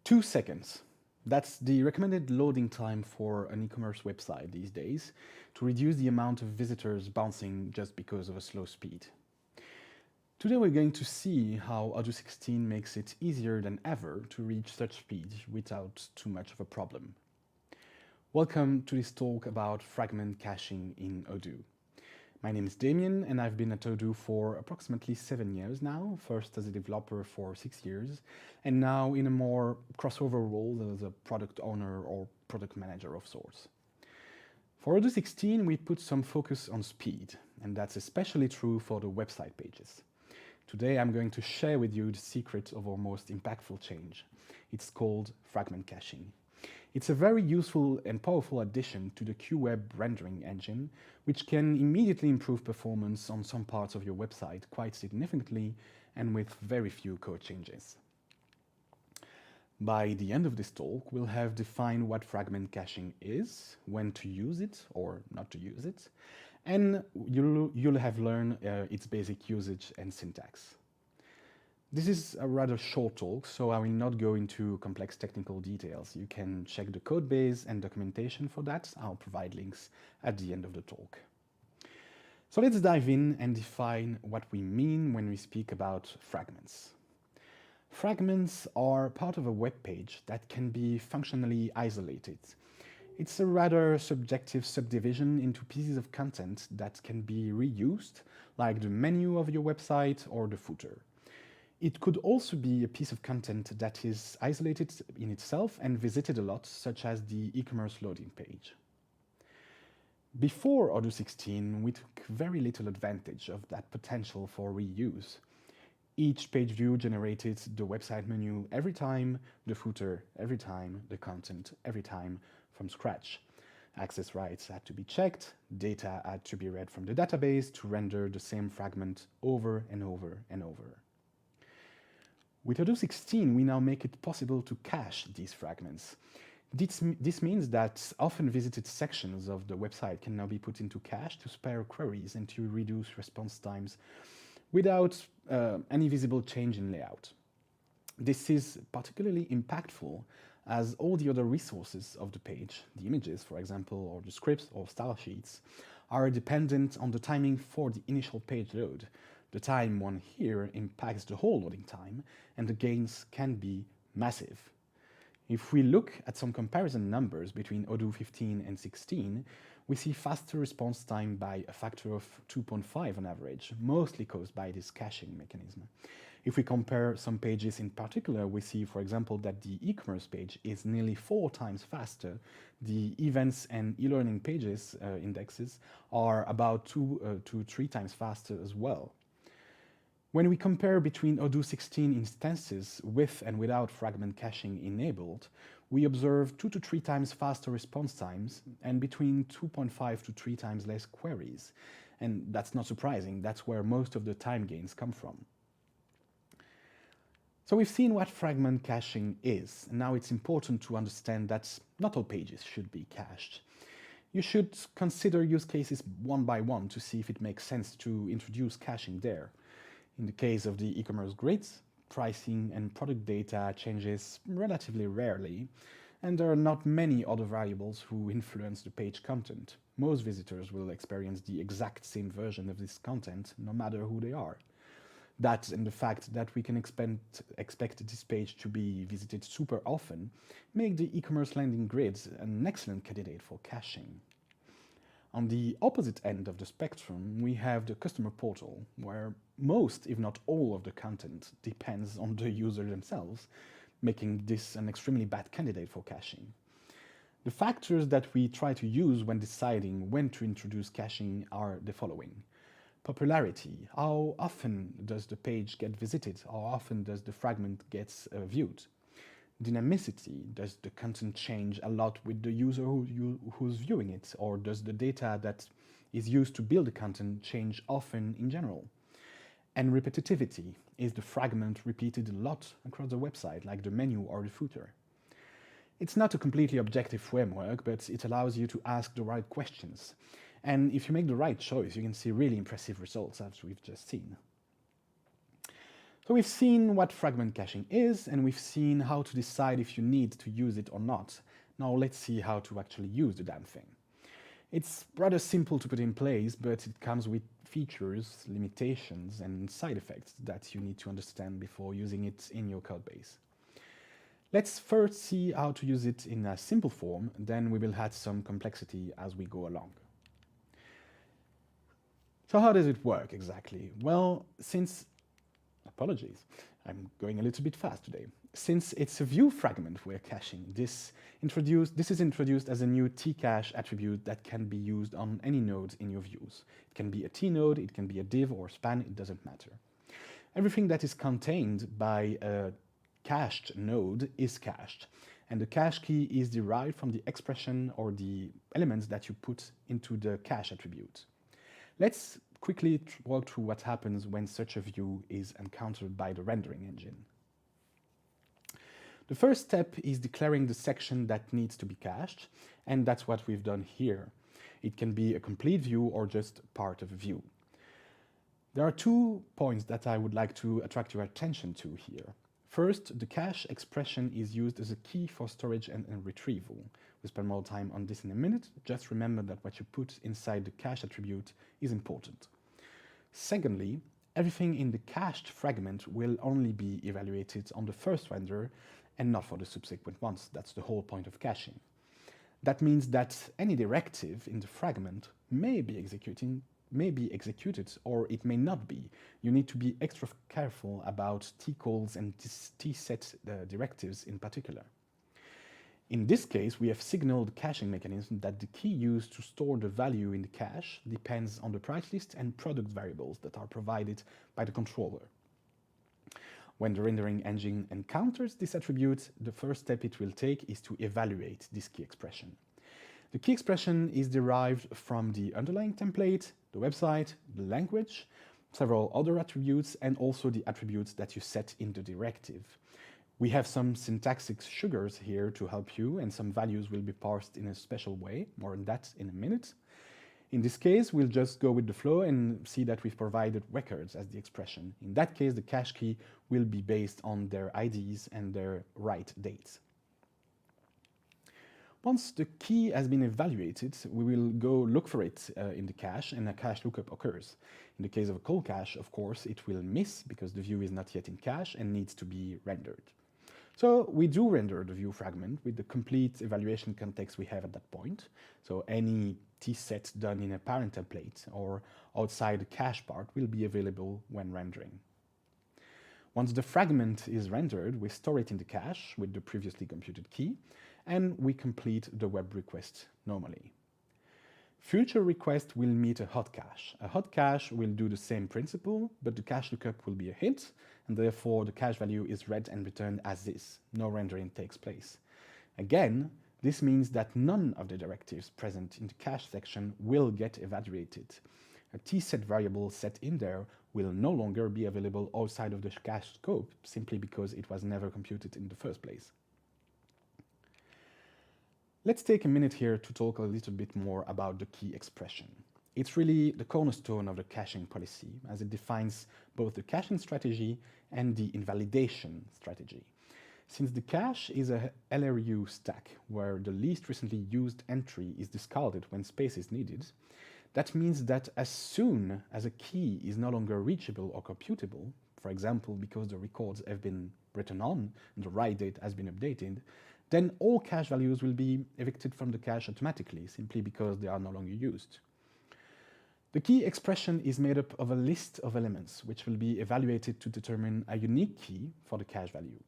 2 seconds. That's the recommended loading time for an e-commerce website these days to reduce the amount of visitors bouncing just because of a slow speed. Today we're going to see how Odoo 16 makes it easier than ever to reach such speed without too much of a problem. Welcome to this talk about fragment caching in Odoo. My name is Damien and I've been at Odoo for approximately 7 years now, first as a developer for 6 years, and now in a more crossover role as a product owner or product manager of sorts. For Odoo 16, we put some focus on speed, and that's especially true for the website pages. Today I'm going to share with you the secret of our most impactful change. It's called fragment caching. It's a very useful and powerful addition to the QWeb rendering engine, which can immediately improve performance on some parts of your website quite significantly and with very few code changes. By the end of this talk, we'll have defined what fragment caching is, when to use it or not to use it, and you'll have learned its basic usage and syntax. This is a rather short talk, so I will not go into complex technical details. You can check the code base and documentation for that. I'll provide links at the end of the talk. So let's dive in and define what we mean when we speak about fragments. Fragments are part of a web page that can be functionally isolated. It's a rather subjective subdivision into pieces of content that can be reused, like the menu of your website or the footer. It could also be a piece of content that is isolated in itself and visited a lot, such as the e-commerce loading page. Before Odoo 16, we took very little advantage of that potential for reuse. Each page view generated the website menu every time, the footer every time, the content every time from scratch. Access rights had to be checked, data had to be read from the database to render the same fragment over and over and over. With Odoo 16, we now make it possible to cache these fragments. This means that often visited sections of the website can now be put into cache to spare queries and to reduce response times without any visible change in layout. This is particularly impactful as all the other resources of the page, the images, for example, or the scripts or style sheets, are dependent on the timing for the initial page load. The time one here impacts the whole loading time, and the gains can be massive. If we look at some comparison numbers between Odoo 15 and 16, we see faster response time by a factor of 2.5 on average, mostly caused by this caching mechanism. If we compare some pages in particular, we see, for example, that the e-commerce page is nearly 4 times faster. The events and e-learning pages indexes are about 2 to 3 times faster as well. When we compare between Odoo 16 instances with and without fragment caching enabled, we observe 2 to 3 times faster response times and between 2.5 to 3 times less queries. And that's not surprising, that's where most of the time gains come from. So we've seen what fragment caching is, and now it's important to understand that not all pages should be cached. You should consider use cases one by one to see if it makes sense to introduce caching there. In the case of the e-commerce grids, pricing and product data changes relatively rarely, and there are not many other variables who influence the page content. Most visitors will experience the exact same version of this content, no matter who they are. That and the fact that we can expect this page to be visited super often make the e-commerce landing grids an excellent candidate for caching. On the opposite end of the spectrum, we have the customer portal, where most, if not all, of the content depends on the user themselves, making this an extremely bad candidate for caching. The factors that we try to use when deciding when to introduce caching are the following. Popularity. How often does the page get visited? How often does the fragment get viewed? Dynamicity. Does the content change a lot with the user who's viewing it? Or does the data that is used to build the content change often in general? And repetitivity. Is the fragment repeated a lot across the website, like the menu or the footer? It's not a completely objective framework, but it allows you to ask the right questions. And if you make the right choice, you can see really impressive results, as we've just seen. So we've seen what fragment caching is, and we've seen how to decide if you need to use it or not. Now let's see how to actually use the damn thing. It's rather simple to put in place, but it comes with features, limitations, and side effects that you need to understand before using it in your code base. Let's first see how to use it in a simple form, then we will add some complexity as we go along. So how does it work exactly? Well, apologies, I'm going a little bit fast today. Since it's a view fragment we're caching, this is introduced as a new tcache attribute that can be used on any node in your views. It can be a t-node, it can be a div or span, it doesn't matter. Everything that is contained by a cached node is cached, and the cache key is derived from the expression or the elements that you put into the cache attribute. Let's quickly walk through what happens when such a view is encountered by the rendering engine. The first step is declaring the section that needs to be cached, and that's what we've done here. It can be a complete view or just part of a view. There are 2 points that I would like to attract your attention to here. First, the cache expression is used as a key for storage and retrieval. We'll spend more time on this in a minute. Just remember that what you put inside the cache attribute is important. Secondly, everything in the cached fragment will only be evaluated on the first render and not for the subsequent ones. That's the whole point of caching. That means that any directive in the fragment may be executed or it may not be. You need to be extra careful about tcalls and tset directives in particular. In this case, we have signaled caching mechanism that the key used to store the value in the cache depends on the price list and product variables that are provided by the controller. When the rendering engine encounters this attribute, the first step it will take is to evaluate this key expression. The key expression is derived from the underlying template, the website, the language, several other attributes, and also the attributes that you set in the directive. We have some syntactic sugars here to help you, and some values will be parsed in a special way. More on that in a minute. In this case, we'll just go with the flow and see that we've provided records as the expression. In that case, the cache key will be based on their IDs and their write dates. Once the key has been evaluated, we will go look for it in the cache, and a cache lookup occurs. In the case of a cold cache, of course, it will miss because the view is not yet in cache and needs to be rendered. So we do render the view fragment with the complete evaluation context we have at that point. So any tset done in a parent template or outside the cache part will be available when rendering. Once the fragment is rendered, we store it in the cache with the previously computed key, and we complete the web request normally. Future requests will meet a hot cache. A hot cache will do the same principle, but the cache lookup will be a hit, and therefore the cache value is read and returned as is. No rendering takes place. Again, this means that none of the directives present in the cache section will get evaluated. A tset variable set in there will no longer be available outside of the cache scope, simply because it was never computed in the first place. Let's take a minute here to talk a little bit more about the key expression. It's really the cornerstone of the caching policy, as it defines both the caching strategy and the invalidation strategy. Since the cache is a LRU stack, where the least recently used entry is discarded when space is needed, that means that as soon as a key is no longer reachable or computable, for example, because the records have been written on and the write date has been updated, then all cache values will be evicted from the cache automatically, simply because they are no longer used. The key expression is made up of a list of elements, which will be evaluated to determine a unique key for the cache value.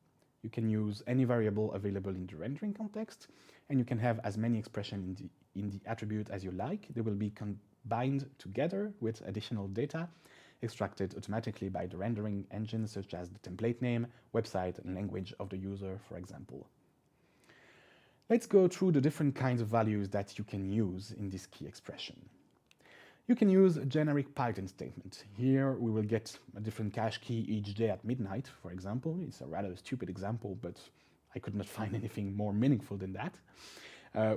You can use any variable available in the rendering context, and you can have as many expressions in the attribute as you like. They will be combined together with additional data extracted automatically by the rendering engine, such as the template name, website, and language of the user, for example. Let's go through the different kinds of values that you can use in this key expression. You can use a generic Python statement. Here we will get a different cache key each day at midnight, for example. It's a rather stupid example, but I could not find anything more meaningful than that.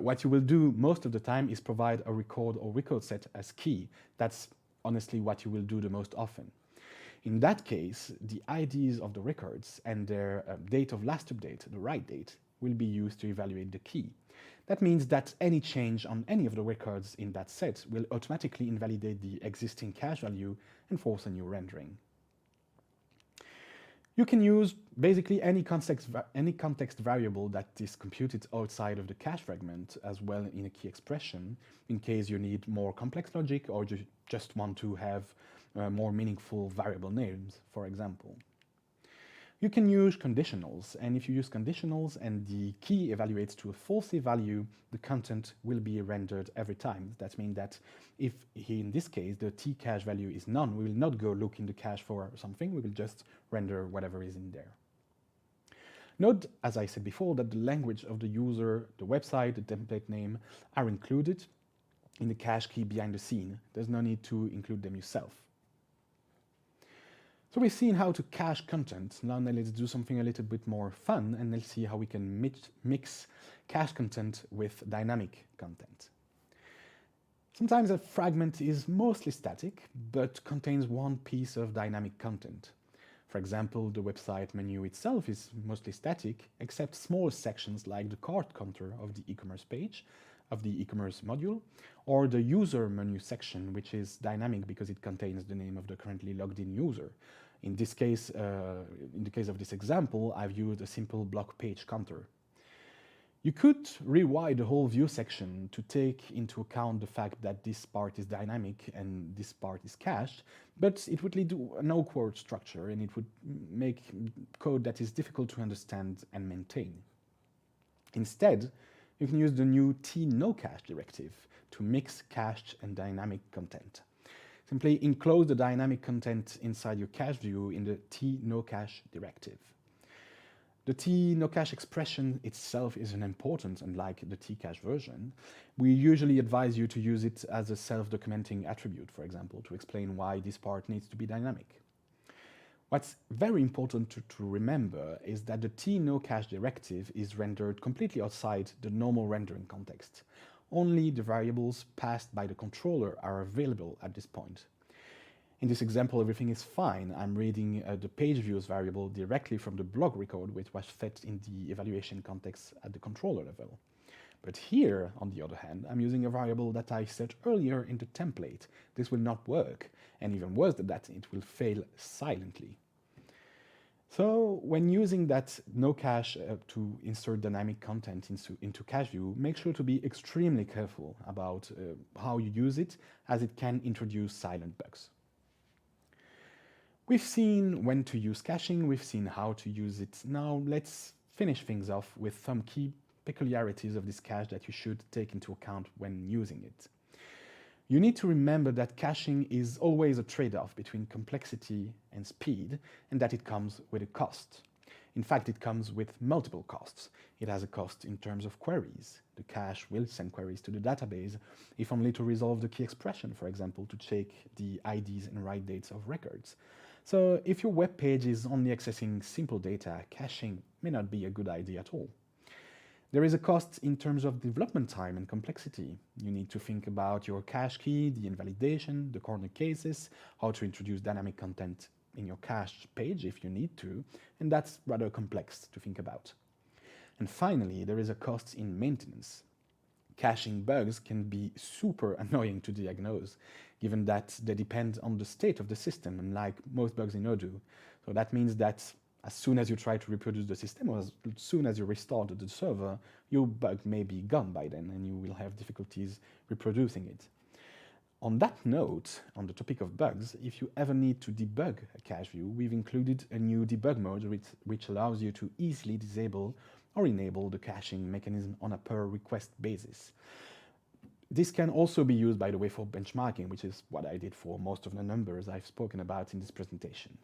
What you will do most of the time is provide a record or record set as key. That's honestly what you will do the most often. In that case, the IDs of the records and their date of last update, the write date, will be used to evaluate the key. That means that any change on any of the records in that set will automatically invalidate the existing cache value and force a new rendering. You can use basically any context variable that is computed outside of the cache fragment as well in a key expression in case you need more complex logic or you just want to have more meaningful variable names, for example. You can use conditionals, and if you use conditionals and the key evaluates to a falsy value, the content will be rendered every time. That means that if in this case the t cache value is none, we will not go look in the cache for something, we will just render whatever is in there. Note, as I said before, that the language of the user, the website, the template name are included in the cache key behind the scene. There's no need to include them yourself. So we've seen how to cache content. Now let's do something a little bit more fun and let's see how we can mix cache content with dynamic content. Sometimes a fragment is mostly static, but contains one piece of dynamic content. For example, the website menu itself is mostly static, except small sections like the cart counter of the e-commerce page, of the e-commerce module, or the user menu section, which is dynamic because it contains the name of the currently logged in user. In this case, in the case of this example, I've used a simple block page counter. You could rewrite the whole view section to take into account the fact that this part is dynamic and this part is cached, but it would lead to an awkward structure and it would make code that is difficult to understand and maintain. Instead, you can use the new t-no-cache directive to mix cached and dynamic content. Simply enclose the dynamic content inside your cache view in the t-no-cache directive. The t-no-cache expression itself isn't important, unlike the t-cache version. We usually advise you to use it as a self-documenting attribute, for example, to explain why this part needs to be dynamic. What's very important to remember is that the t-no-cache directive is rendered completely outside the normal rendering context. Only the variables passed by the controller are available at this point. In this example, everything is fine. I'm reading the page views variable directly from the blog record, which was fed in the evaluation context at the controller level. But here, on the other hand, I'm using a variable that I set earlier in the template. This will not work, and even worse than that, it will fail silently. So when using that no-cache to insert dynamic content into cache view, make sure to be extremely careful about how you use it, as it can introduce silent bugs. We've seen when to use caching, we've seen how to use it. Now let's finish things off with some key peculiarities of this cache that you should take into account when using it. You need to remember that caching is always a trade-off between complexity and speed, and that it comes with a cost. In fact, it comes with multiple costs. It has a cost in terms of queries. The cache will send queries to the database, if only to resolve the key expression, for example, to check the IDs and write dates of records. So if your web page is only accessing simple data, caching may not be a good idea at all. There is a cost in terms of development time and complexity. You need to think about your cache key, the invalidation, the corner cases, how to introduce dynamic content in your cache page if you need to, and that's rather complex to think about. And finally, there is a cost in maintenance. Caching bugs can be super annoying to diagnose, given that they depend on the state of the system, unlike most bugs in Odoo. So that means that as soon as you try to reproduce the system, or as soon as you restart the server, your bug may be gone by then, and you will have difficulties reproducing it. On that note, on the topic of bugs, if you ever need to debug a cache view, we've included a new debug mode which allows you to easily disable or enable the caching mechanism on a per request basis. This can also be used, by the way, for benchmarking, which is what I did for most of the numbers I've spoken about in this presentation.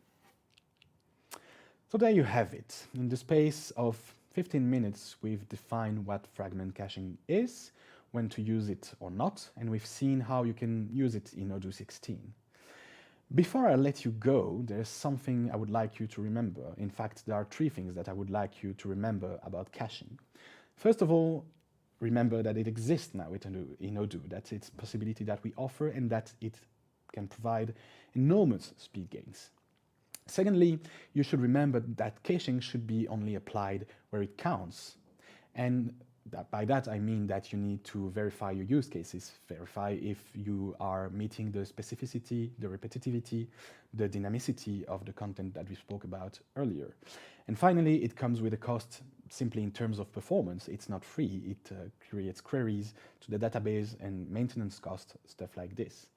So there you have it. In the space of 15 minutes, we've defined what fragment caching is, when to use it or not, and we've seen how you can use it in Odoo 16. Before I let you go, there's something I would like you to remember. In fact, there are 3 things that I would like you to remember about caching. First of all, remember that it exists now in Odoo, that it's a possibility that we offer and that it can provide enormous speed gains. Secondly, you should remember that caching should be only applied where it counts. And by that, I mean that you need to verify your use cases, verify if you are meeting the specificity, the repetitivity, the dynamicity of the content that we spoke about earlier. And finally, it comes with a cost simply in terms of performance. It's not free. It creates queries to the database and maintenance costs, stuff like this.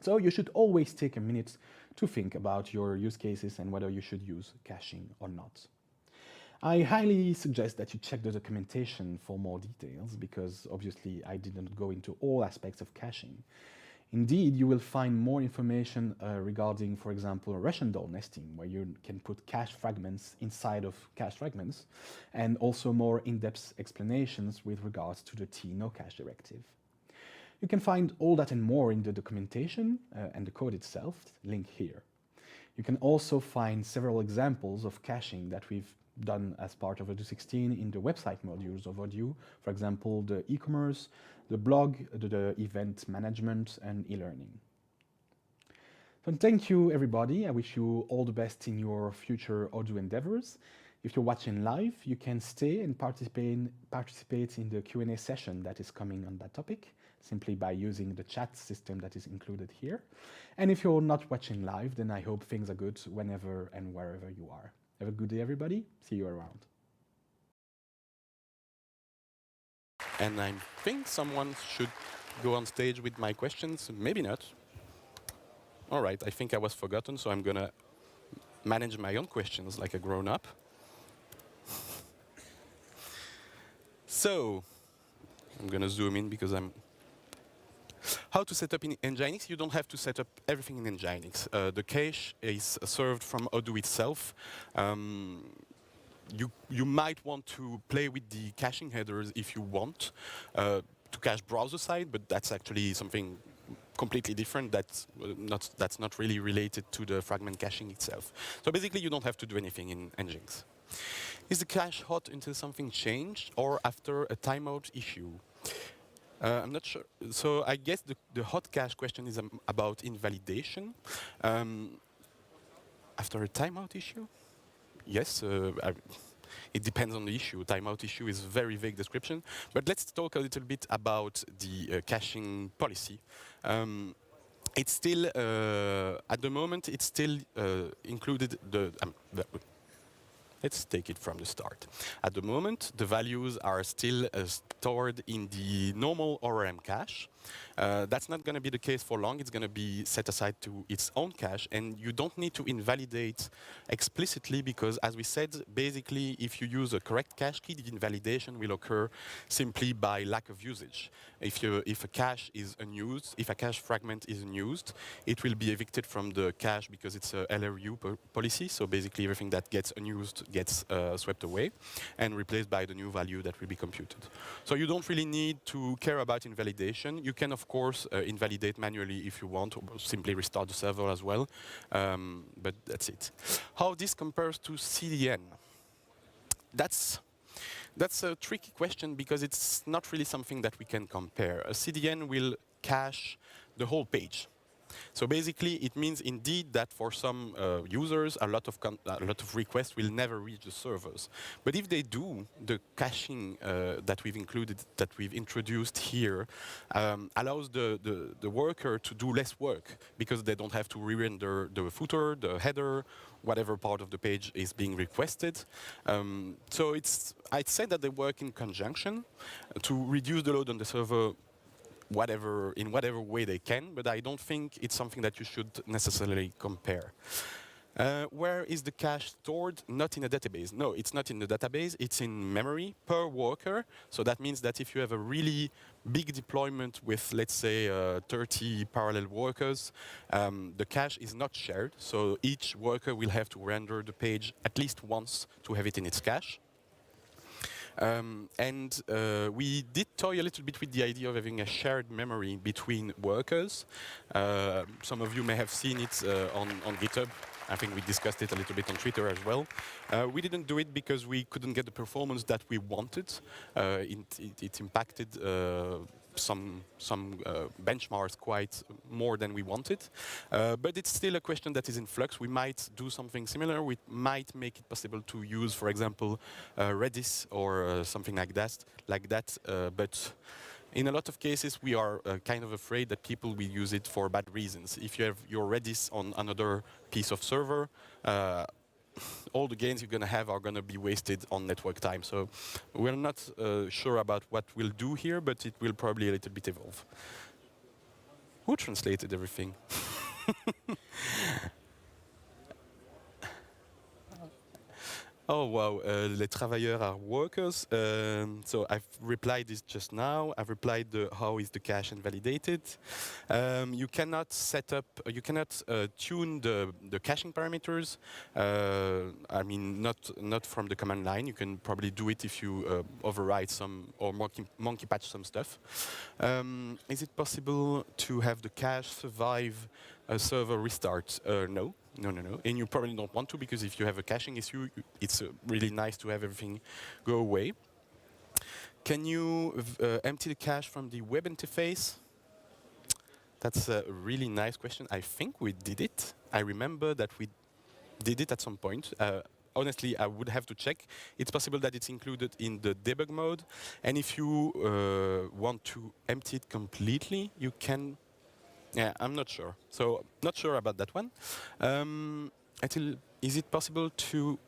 So you should always take a minute to think about your use cases and whether you should use caching or not. I highly suggest that you check the documentation for more details because obviously I didn't go into all aspects of caching. Indeed, you will find more information regarding, for example, Russian doll nesting, where you can put cache fragments inside of cache fragments, and also more in-depth explanations with regards to the T-no-cache directive. You can find all that and more in the documentation and the code itself, link here. You can also find several examples of caching that we've done as part of Odoo 16 in the website modules of Odoo, for example, the e-commerce, the blog, the event management, and e-learning. So thank you, everybody. I wish you all the best in your future Odoo endeavors. If you're watching live, you can stay and participate in the Q&A session that is coming on that topic, simply by using the chat system that is included here. And if you're not watching live, then I hope things are good whenever and wherever you are. Have a good day, everybody. See you around. And I think someone should go on stage with my questions. Maybe not. All right, I think I was forgotten, so I'm going to manage my own questions like a grown-up. So I'm going to zoom in because I'm... How to set up in Nginx? You don't have to set up everything in Nginx. The cache is served from Odoo itself. You might want to play with the caching headers if you want to cache browser side, but that's actually something completely different. That's not really related to the fragment caching itself. So basically, you don't have to do anything in Nginx. Is the cache hot until something changed or after a timeout issue? I'm not sure. So I guess the hot cache question is about invalidation. After a timeout issue? Yes, it depends on the issue. Timeout issue is a very vague description. But let's talk a little bit about the caching policy. It's still, at the moment, it's still included let's take it from the start. At the moment, the values are still stored in the normal ORM cache. That's not going to be the case for long. It's going to be set aside to its own cache, and you don't need to invalidate explicitly because, as we said, basically, if you use a correct cache key, the invalidation will occur simply by lack of usage. If a cache is unused, if a cache fragment is unused, it will be evicted from the cache because it's a LRU policy. So basically, everything that gets unused gets swept away and replaced by the new value that will be computed. So you don't really need to care about invalidation. You can, of course, invalidate manually if you want, or simply restart the server as well. But that's it. How this compares to CDN? That's a tricky question because it's not really something that we can compare. A CDN will cache the whole page. So basically, it means indeed that for some users, a lot of requests will never reach the servers. But if they do, the caching that we've introduced here allows the worker to do less work because they don't have to re-render the footer, the header, whatever part of the page is being requested. So I'd say that they work in conjunction to reduce the load on the server in whatever way they can, but I don't think it's something that you should necessarily compare. Where is the cache stored? Not in a database. No, it's not in the database. It's in memory per worker. So that means that if you have a really big deployment with, let's say, 30 parallel workers, the cache is not shared. So each worker will have to render the page at least once to have it in its cache. We did toy a little bit with the idea of having a shared memory between workers. Some of you may have seen it on GitHub. I think we discussed it a little bit on Twitter as well. We didn't do it because we couldn't get the performance that we wanted. It impacted some benchmarks quite more than we wanted. But it's still a question that is in flux. We might do something similar. We might make it possible to use, for example, Redis or something like that. But in a lot of cases, we are kind of afraid that people will use it for bad reasons. If you have your Redis on another piece of server, all the gains you're going to have are going to be wasted on network time. So we're not sure about what we'll do here, but it will probably a little bit evolve. Who translated everything? Oh, wow, les travailleurs are workers. So I've replied this just now. I've replied how is the cache invalidated. You cannot set up, you cannot tune the caching parameters. I mean, not from the command line. You can probably do it if you override some or monkey patch some stuff. Is it possible to have the cache survive a server restart? No. No. And you probably don't want to, because if you have a caching issue, it's really nice to have everything go away. Can you empty the cache from the web interface? That's a really nice question. I think we did it. I remember that we did it at some point. Honestly, I would have to check. It's possible that it's included in the debug mode. And if you want to empty it completely, you can. Yeah, I'm not sure. So, not sure about that one. Is it possible to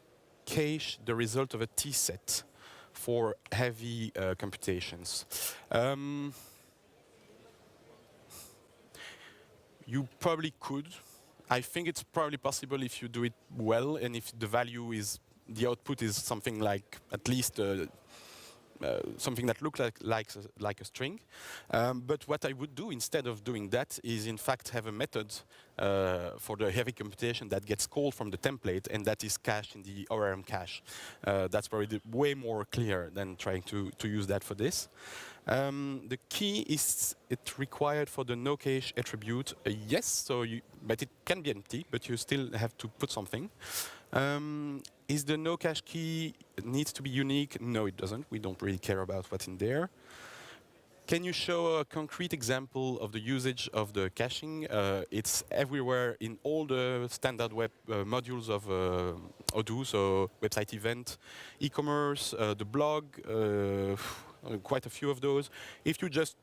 cache the result of a T-set for heavy computations? You probably could. I think it's probably possible if you do it well, and if the value is, the output is something like at least something that looks like a string. But what I would do instead of doing that is in fact have a method for the heavy computation that gets called from the template and that is cached in the ORM cache. That's probably way more clear than trying to use that for this. The key is it required for the no cache attribute. Yes, so but it can be empty, but you still have to put something. Is the no cache key needs to be unique? No, it doesn't. We don't really care about what's in there. Can you show a concrete example of the usage of the caching? It's everywhere in all the standard web modules of Odoo, so website event, e-commerce, the blog, quite a few of those. If you just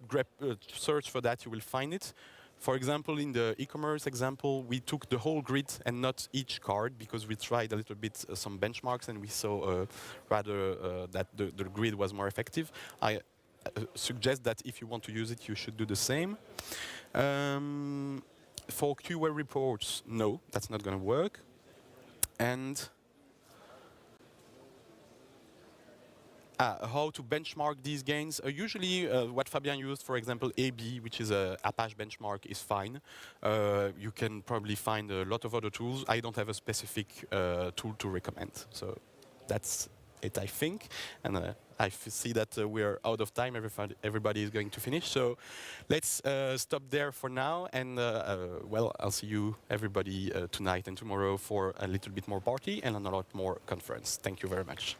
search for that, you will find it. For example, in the e-commerce example, we took the whole grid and not each card because we tried a little bit some benchmarks and we saw rather that the grid was more effective. I suggest that if you want to use it, you should do the same. For QA reports, no, that's not going to work. And how to benchmark these gains? Usually what Fabien used, for example, AB, which is a Apache benchmark, is fine. You can probably find a lot of other tools. I don't have a specific tool to recommend. So that's it, I think. And I see that we're out of time. Everybody is going to finish. So let's stop there for now. And well, I'll see you, everybody, tonight and tomorrow for a little bit more party and a lot more conference. Thank you very much.